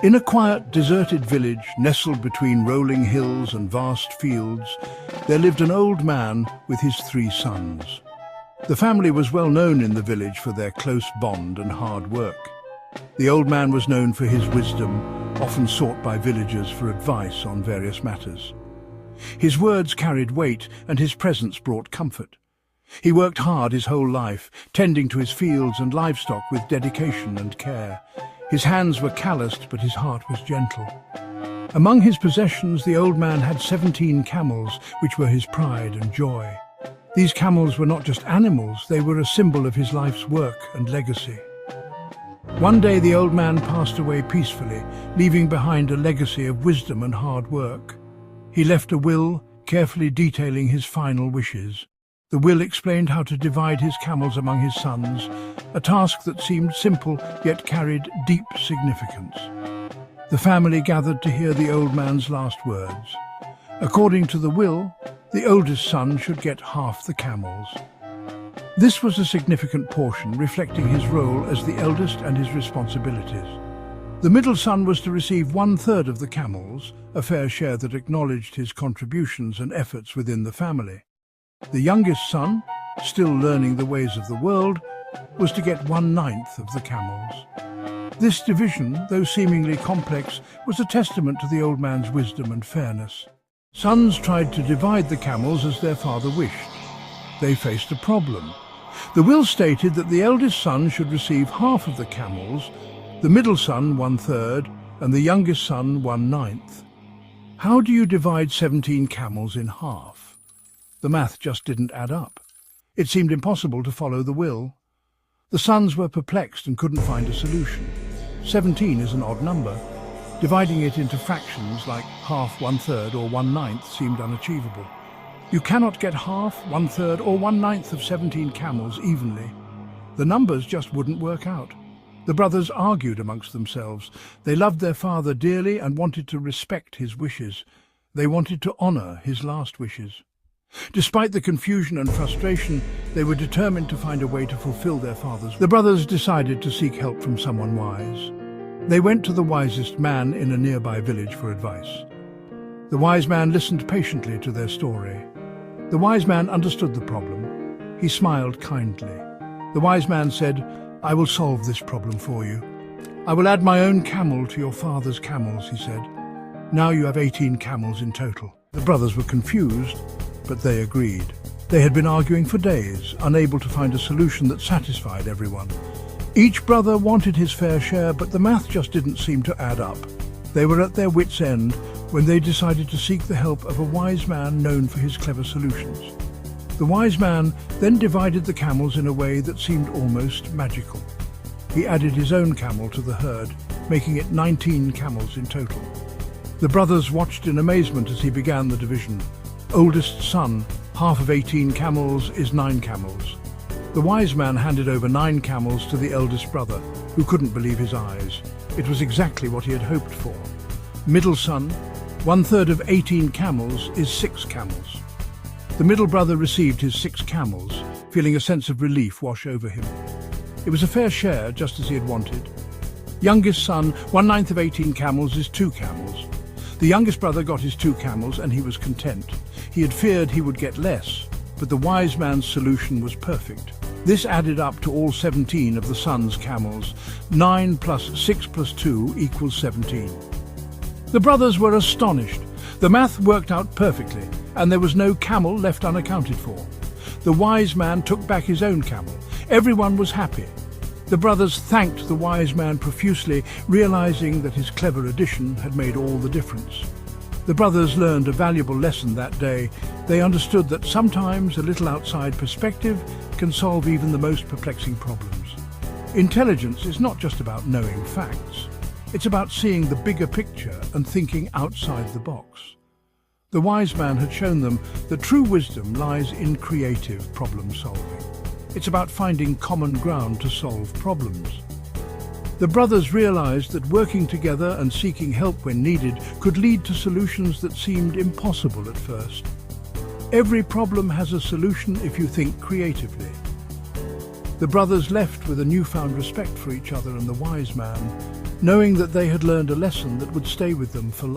In a quiet, deserted village nestled between rolling hills and vast fields, there lived an old man with his 3 sons. The family was well known in the village for their close bond and hard work. The old man was known for his wisdom, often sought by villagers for advice on various matters. His words carried weight and his presence brought comfort. He worked hard his whole life, tending to his fields and livestock with dedication and care. His hands were calloused, but his heart was gentle. Among his possessions, the old man had 17 camels, which were his pride and joy. These camels were not just animals, they were a symbol of his life's work and legacy. One day the old man passed away peacefully, leaving behind a legacy of wisdom and hard work. He left a will, carefully detailing his final wishes. The will explained how to divide his camels among his sons, a task that seemed simple yet carried deep significance. The family gathered to hear the old man's last words. According to the will, the oldest son should get half the camels. This was a significant portion, reflecting his role as the eldest and his responsibilities. The middle son was to receive 1/3 of the camels, a fair share that acknowledged his contributions and efforts within the family. The youngest son, still learning the ways of the world, was to get 1/9 of the camels. This division, though seemingly complex, was a testament to the old man's wisdom and fairness. Sons tried to divide the camels as their father wished. They faced a problem. The will stated that the eldest son should receive half of the camels, the middle son 1/3, and the youngest son 1/9. How do you divide 17 camels in half? The math just didn't add up. It seemed impossible to follow the will. The sons were perplexed and couldn't find a solution. 17 is an odd number. Dividing it into fractions like half, 1/3, or 1/9 seemed unachievable. You cannot get half, 1/3, or 1/9 of 17 camels evenly. The numbers just wouldn't work out. The brothers argued amongst themselves. They loved their father dearly and wanted to respect his wishes. They wanted to honor his last wishes. Despite the confusion and frustration, they were determined to find a way to fulfill their father's. The brothers decided to seek help from someone wise. They went to the wisest man in a nearby village for advice. The wise man listened patiently to their story. The wise man understood the problem. He smiled kindly. The wise man said, "I will solve this problem for you. I will add my own camel to your father's camels," he said. "Now you have 18 camels in total." The brothers were confused, but they agreed. They had been arguing for days, unable to find a solution that satisfied everyone. Each brother wanted his fair share, but the math just didn't seem to add up. They were at their wits' end when they decided to seek the help of a wise man known for his clever solutions. The wise man then divided the camels in a way that seemed almost magical. He added his own camel to the herd, making it 19 camels in total. The brothers watched in amazement as he began the division. Oldest son, half of 18 camels is 9 camels. The wise man handed over 9 camels to the eldest brother, who couldn't believe his eyes. It was exactly what he had hoped for. Middle son, 1/3 of 18 camels is 6 camels. The middle brother received his 6 camels, feeling a sense of relief wash over him. It was a fair share, just as he had wanted. Youngest son, 1/9 of 18 camels is 2 camels. The youngest brother got his 2 camels and he was content. He had feared he would get less, but the wise man's solution was perfect. This added up to all 17 of the son's camels. 9 plus 6 plus 2 equals 17. The brothers were astonished. The math worked out perfectly, and there was no camel left unaccounted for. The wise man took back his own camel. Everyone was happy. The brothers thanked the wise man profusely, realizing that his clever addition had made all the difference. The brothers learned a valuable lesson that day. They understood that sometimes a little outside perspective can solve even the most perplexing problems. Intelligence is not just about knowing facts. It's about seeing the bigger picture and thinking outside the box. The wise man had shown them that true wisdom lies in creative problem solving. It's about finding common ground to solve problems. The brothers realized that working together and seeking help when needed could lead to solutions that seemed impossible at first. Every problem has a solution if you think creatively. The brothers left with a newfound respect for each other and the wise man. knowing that they had learned a lesson that would stay with them for life.